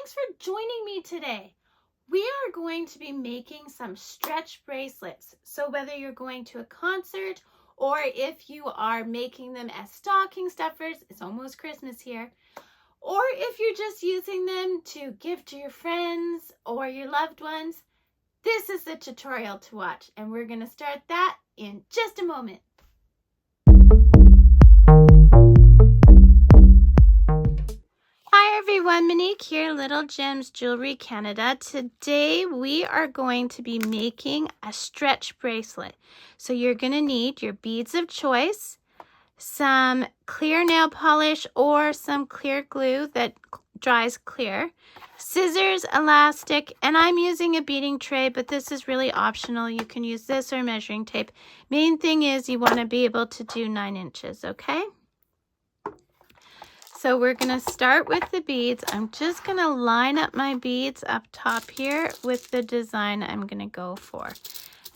thanks for joining me today. We are going to be making some stretch bracelets. So whether you're going to a concert or if you are making them as stocking stuffers, it's almost Christmas here, or if you're just using them to give to your friends or your loved ones, this is the tutorial to watch, and we're going to start that in just a moment. Hi everyone, Monique here, Little Gems Jewelry Canada. Today we are going to be making a stretch bracelet. So you're going to need your beads of choice, some clear nail polish or some clear glue that dries clear, scissors, elastic, and I'm using a beading tray, but this is really optional. You can use this or measuring tape. Main thing is you want to be able to do 9 inches, okay? So we're going to start with the beads. I'm just going to line up my beads up top here with the design I'm going to go for.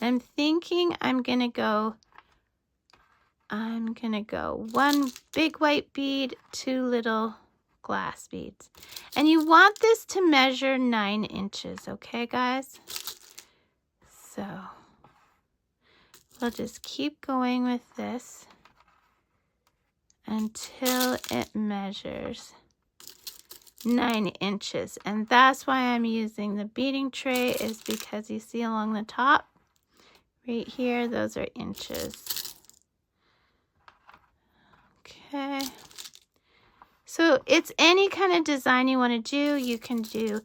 I'm thinking I'm going to go 1 big white bead, 2 little glass beads. And you want this to measure 9 inches, okay guys? So we'll just keep going with this until it measures 9 inches. And that's why I'm using the beading tray, is because you see along the top right here, those are inches. Okay, so it's any kind of design you want to do. You can do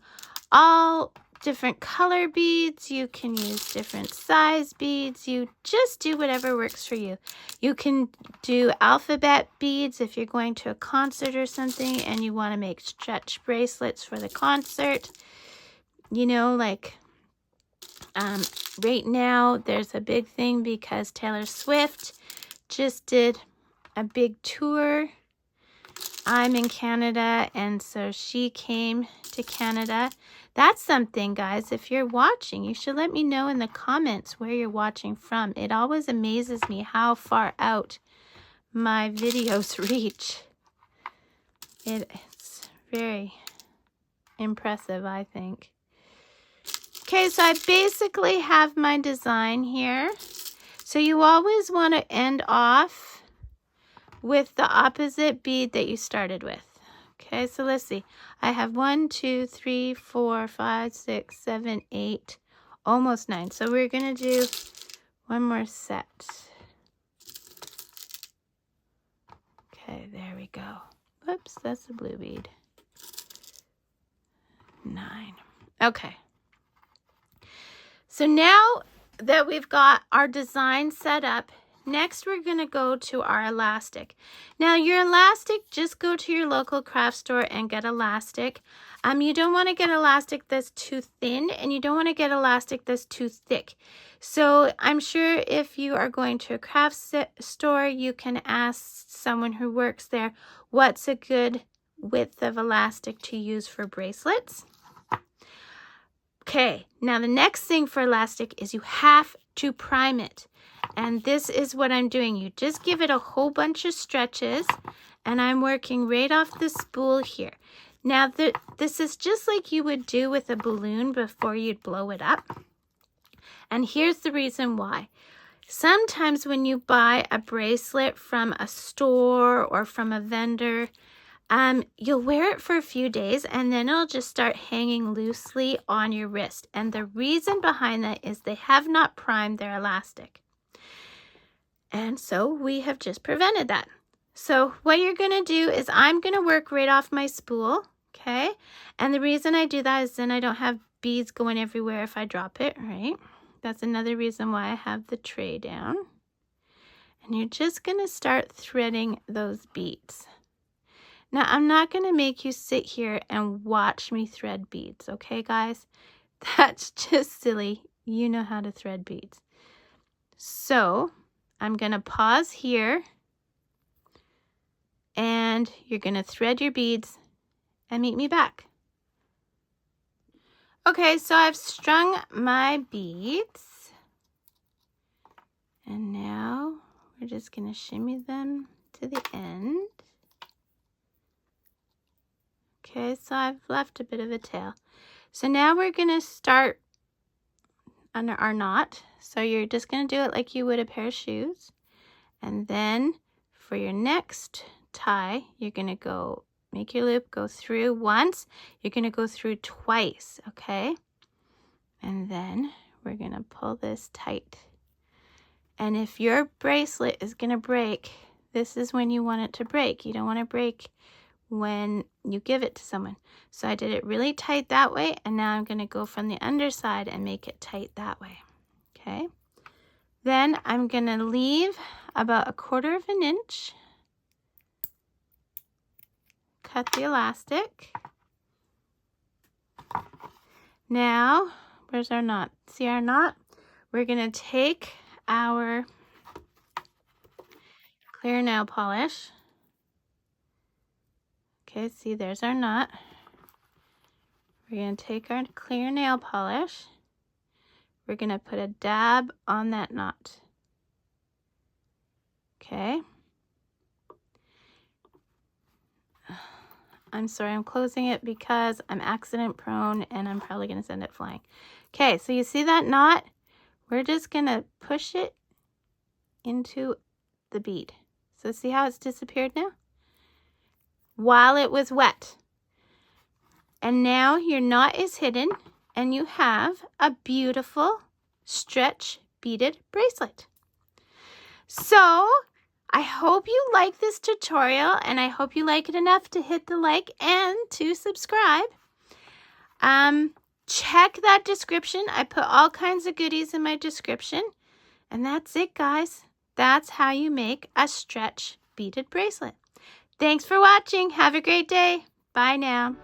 all different color beads, you can use different size beads, you just do whatever works for you. You can do alphabet beads if you're going to a concert or something and you want to make stretch bracelets for the concert. You know, like right now there's a big thing because Taylor Swift just did a big tour. I'm in Canada, and so she came to Canada. That's something, guys. If you're watching, you should let me know in the comments where you're watching from. It always amazes me how far out my videos reach. It's very impressive, I think. Okay, so I basically have my design here. So you always want to end off with the opposite bead that you started with. Okay, so let's see. I have 1, 2, 3, 4, 5, 6, 7, 8, almost 9. So we're going to do one more set. Okay, there we go. Whoops, that's the blue bead. 9. Okay. So now that we've got our design set up, next we're going to go to our elastic. Now your elastic, just go to your local craft store and get elastic. You don't want to get elastic that's too thin, and you don't want to get elastic that's too thick. So I'm sure if you are going to a craft store, you can ask someone who works there what's a good width of elastic to use for bracelets. Okay, now the next thing for elastic is you have to prime it. And this is what I'm doing. You just give it a whole bunch of stretches, and I'm working right off the spool here. Now, this is just like you would do with a balloon before you'd blow it up. And here's the reason why. Sometimes when you buy a bracelet from a store or from a vendor, you'll wear it for a few days and then it'll just start hanging loosely on your wrist. And the reason behind that is they have not primed their elastic. And so we have just prevented that. So what you're going to do is I'm going to work right off my spool, okay? And the reason I do that is then I don't have beads going everywhere if I drop it, right? That's another reason why I have the tray down. And you're just going to start threading those beads. Now, I'm not going to make you sit here and watch me thread beads, okay, guys? That's just silly. You know how to thread beads. So I'm going to pause here, and you're going to thread your beads and meet me back. Okay, so I've strung my beads, and now we're just going to shimmy them to the end. Okay, so I've left a bit of a tail. So now we're going to start on our knot. So you're just going to do it like you would a pair of shoes. And then for your next tie, you're going to go make your loop, go through once. You're going to go through twice, okay? And then we're going to pull this tight. And if your bracelet is going to break, this is when you want it to break. You don't want to break when you give it to someone. So I did it really tight that way, and now I'm going to go from the underside and make it tight that way. Okay? Then I'm going to leave about 1/4 of an inch. Cut the elastic. Now, where's our knot? See our knot? We're going to take our clear nail polish. Okay, see, there's our knot. We're going to take our clear nail polish. We're going to put a dab on that knot. Okay. I'm sorry, I'm closing it because I'm accident prone and I'm probably going to send it flying. Okay, so you see that knot? We're just going to push it into the bead. So see how it's disappeared now? While it was wet. And now your knot is hidden and you have a beautiful stretch beaded bracelet. So I hope you like this tutorial, and I hope you like it enough to hit the like and to subscribe. Check that description. I put all kinds of goodies in my description. And that's it, guys. That's how you make a stretch beaded bracelet. Thanks for watching. Have a great day. Bye now.